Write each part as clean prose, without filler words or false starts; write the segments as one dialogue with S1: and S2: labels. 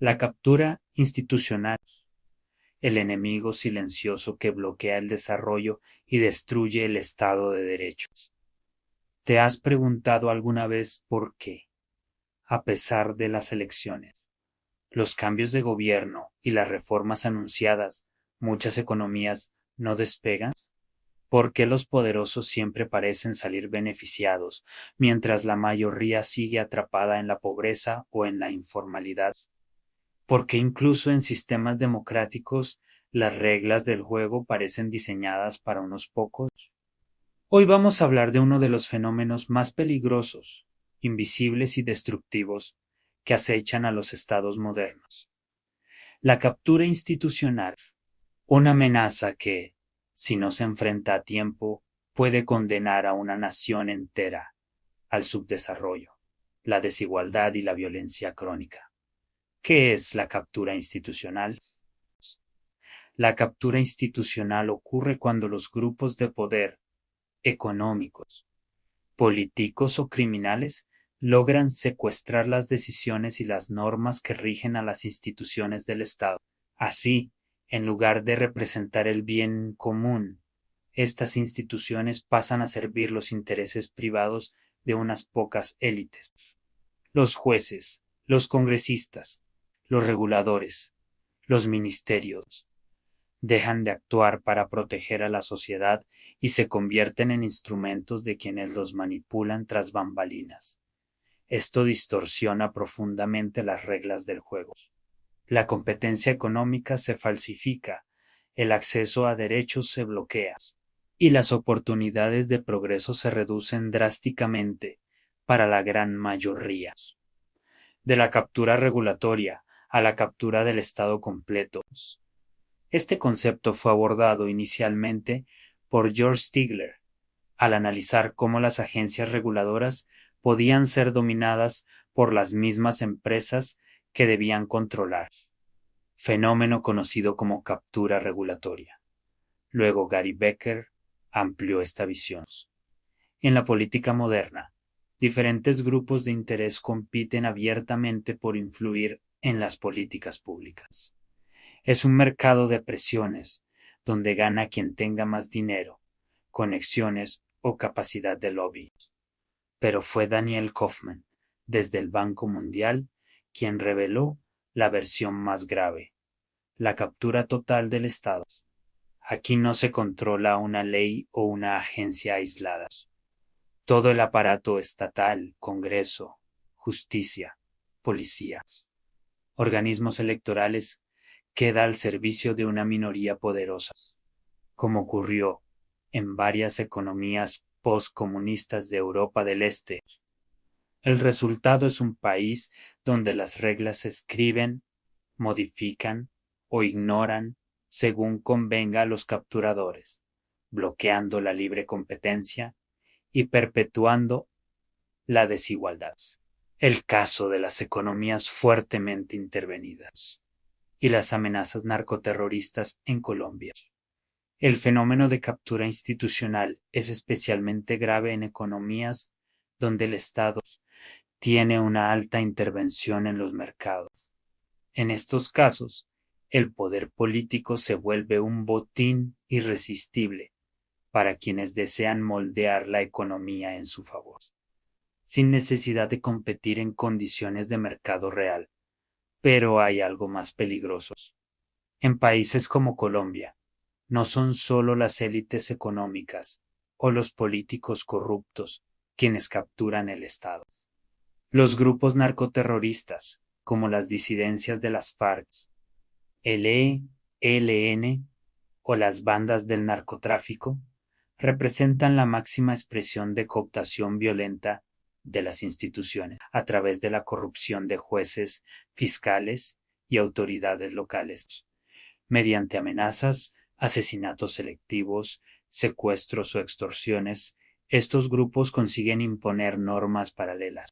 S1: La captura institucional, el enemigo silencioso que bloquea el desarrollo y destruye el Estado de Derecho. ¿Te has preguntado alguna vez por qué, a pesar de las elecciones, los cambios de gobierno y las reformas anunciadas, muchas economías no despegan? ¿Por qué los poderosos siempre parecen salir beneficiados, mientras la mayoría sigue atrapada en la pobreza o en la informalidad? ¿Por qué incluso en sistemas democráticos las reglas del juego parecen diseñadas para unos pocos? Hoy vamos a hablar de uno de los fenómenos más peligrosos, invisibles y destructivos que acechan a los estados modernos. La captura institucional, una amenaza que, si no se enfrenta a tiempo, puede condenar a una nación entera al subdesarrollo, la desigualdad y la violencia crónica. ¿Qué es la captura institucional? La captura institucional ocurre cuando los grupos de poder económicos, políticos o criminales logran secuestrar las decisiones y las normas que rigen a las instituciones del Estado. Así, en lugar de representar el bien común, estas instituciones pasan a servir los intereses privados de unas pocas élites. Los jueces, los congresistas, los reguladores, los ministerios, dejan de actuar para proteger a la sociedad y se convierten en instrumentos de quienes los manipulan tras bambalinas. Esto distorsiona profundamente las reglas del juego. La competencia económica se falsifica, el acceso a derechos se bloquea y las oportunidades de progreso se reducen drásticamente para la gran mayoría. De la captura regulatoria a la captura del Estado completo. Este concepto fue abordado inicialmente por George Stigler, al analizar cómo las agencias reguladoras podían ser dominadas por las mismas empresas que debían controlar, fenómeno conocido como captura regulatoria. Luego Gary Becker amplió esta visión. En la política moderna, diferentes grupos de interés compiten abiertamente por influir en las políticas públicas. Es un mercado de presiones, donde gana quien tenga más dinero, conexiones o capacidad de lobby. Pero fue Daniel Kaufman, desde el Banco Mundial, quien reveló la versión más grave, la captura total del Estado. Aquí no se controla una ley o una agencia aisladas. Todo el aparato estatal, Congreso, justicia, policía, organismos electorales queda al servicio de una minoría poderosa, como ocurrió en varias economías postcomunistas de Europa del Este. El resultado es un país donde las reglas se escriben, modifican o ignoran según convenga a los capturadores, bloqueando la libre competencia y perpetuando la desigualdad. El caso de las economías fuertemente intervenidas y las amenazas narcoterroristas en Colombia. El fenómeno de captura institucional es especialmente grave en economías donde el Estado tiene una alta intervención en los mercados. En estos casos, el poder político se vuelve un botín irresistible para quienes desean moldear la economía en su favor, sin necesidad de competir en condiciones de mercado real. Pero hay algo más peligroso. En países como Colombia, no son solo las élites económicas o los políticos corruptos quienes capturan el Estado. Los grupos narcoterroristas, como las disidencias de las FARC, el ELN o las bandas del narcotráfico, representan la máxima expresión de cooptación violenta de las instituciones a través de la corrupción de jueces, fiscales y autoridades locales, mediante amenazas, asesinatos selectivos, secuestros o extorsiones. Estos grupos consiguen imponer normas paralelas,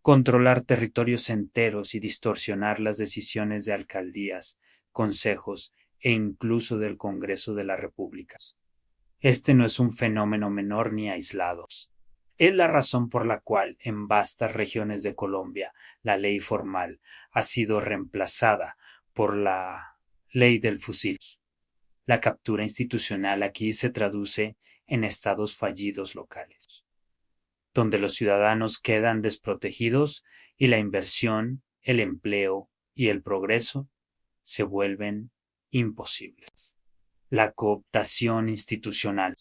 S1: controlar territorios enteros y distorsionar las decisiones de alcaldías, consejos e incluso del Congreso de la República. Este no es un fenómeno menor ni aislado. Es la razón por la cual en vastas regiones de Colombia la ley formal ha sido reemplazada por la ley del fusil. La captura institucional aquí se traduce en estados fallidos locales, donde los ciudadanos quedan desprotegidos y la inversión, el empleo y el progreso se vuelven imposibles. La cooptación institucional,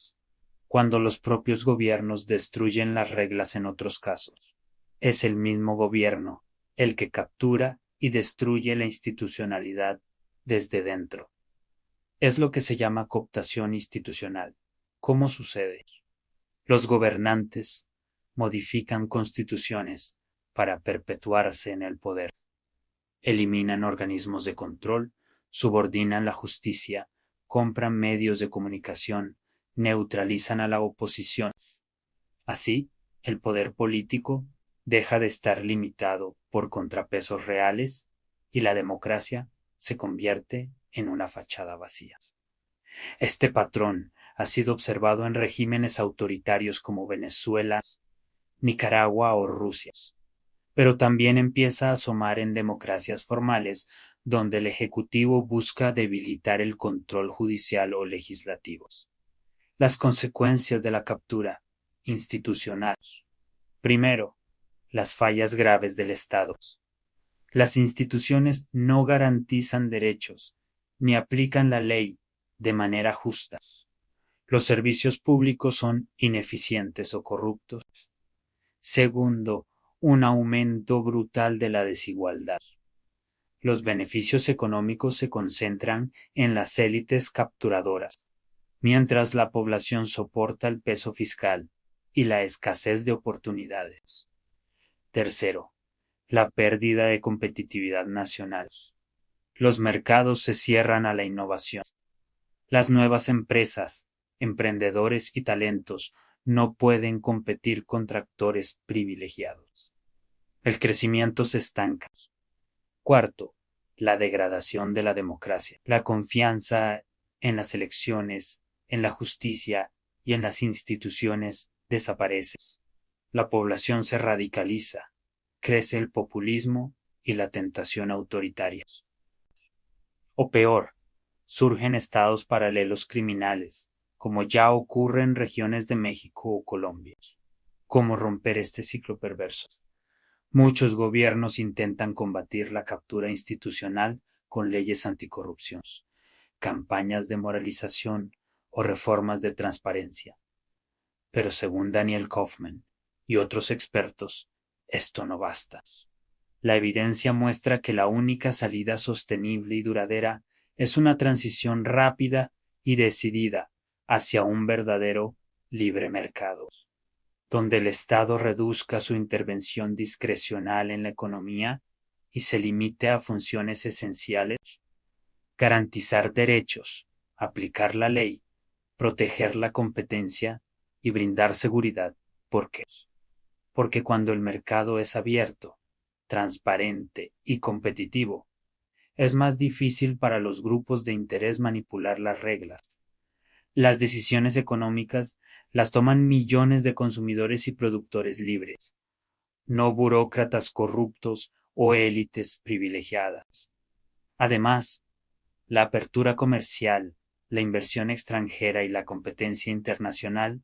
S1: cuando los propios gobiernos destruyen las reglas en otros casos. Es el mismo gobierno el que captura y destruye la institucionalidad desde dentro. Es lo que se llama cooptación institucional. ¿Cómo sucede? Los gobernantes modifican constituciones para perpetuarse en el poder. Eliminan organismos de control, subordinan la justicia, compran medios de comunicación, neutralizan a la oposición. Así, el poder político deja de estar limitado por contrapesos reales y la democracia se convierte en una fachada vacía. Este patrón ha sido observado en regímenes autoritarios como Venezuela, Nicaragua o Rusia, pero también empieza a asomar en democracias formales donde el Ejecutivo busca debilitar el control judicial o legislativo. Las consecuencias de la captura institucional. Primero, las fallas graves del Estado. Las instituciones no garantizan derechos ni aplican la ley de manera justa. Los servicios públicos son ineficientes o corruptos. Segundo, un aumento brutal de la desigualdad. Los beneficios económicos se concentran en las élites capturadoras, mientras la población soporta el peso fiscal y la escasez de oportunidades. Tercero, la pérdida de competitividad nacional. Los mercados se cierran a la innovación. Las nuevas empresas, emprendedores y talentos no pueden competir contra actores privilegiados. El crecimiento se estanca. Cuarto, la degradación de la democracia. La confianza en las elecciones, en la justicia y en las instituciones desaparece. La población se radicaliza, crece el populismo y la tentación autoritaria. O peor, surgen estados paralelos criminales, como ya ocurre en regiones de México o Colombia. ¿Cómo romper este ciclo perverso? Muchos gobiernos intentan combatir la captura institucional con leyes anticorrupción, campañas de moralización o reformas de transparencia. Pero según Daniel Kaufman y otros expertos, esto no basta. La evidencia muestra que la única salida sostenible y duradera es una transición rápida y decidida hacia un verdadero libre mercado, donde el Estado reduzca su intervención discrecional en la economía y se limite a funciones esenciales, garantizar derechos, aplicar la ley, proteger la competencia y brindar seguridad. ¿Por qué? Porque cuando el mercado es abierto, transparente y competitivo, es más difícil para los grupos de interés manipular las reglas. Las decisiones económicas las toman millones de consumidores y productores libres, no burócratas corruptos o élites privilegiadas. Además, la apertura comercial, la inversión extranjera y la competencia internacional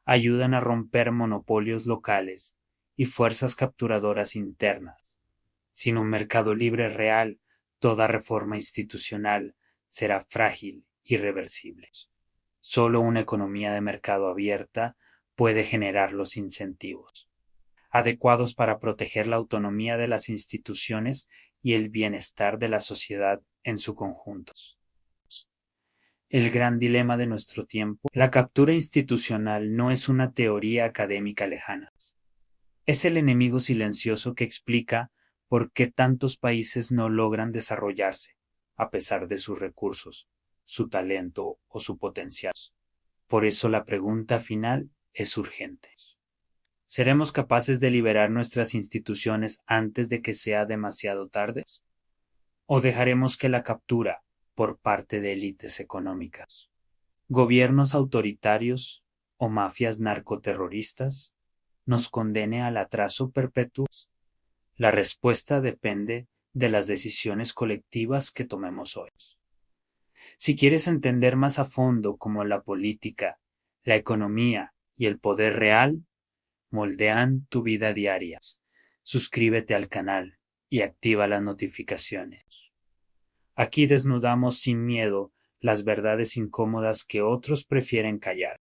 S1: ayudan a romper monopolios locales y fuerzas capturadoras internas. Sin un mercado libre real, toda reforma institucional será frágil y irreversible. Solo una economía de mercado abierta puede generar los incentivos adecuados para proteger la autonomía de las instituciones y el bienestar de la sociedad en su conjunto. El gran dilema de nuestro tiempo, la captura institucional no es una teoría académica lejana. Es el enemigo silencioso que explica por qué tantos países no logran desarrollarse, a pesar de sus recursos, su talento o su potencial. Por eso la pregunta final es urgente. ¿Seremos capaces de liberar nuestras instituciones antes de que sea demasiado tarde? ¿O dejaremos que la captura por parte de élites económicas, gobiernos autoritarios o mafias narcoterroristas nos condene al atraso perpetuo? La respuesta depende de las decisiones colectivas que tomemos hoy. Si quieres entender más a fondo cómo la política, la economía y el poder real moldean tu vida diaria, suscríbete al canal y activa las notificaciones. Aquí desnudamos sin miedo las verdades incómodas que otros prefieren callar.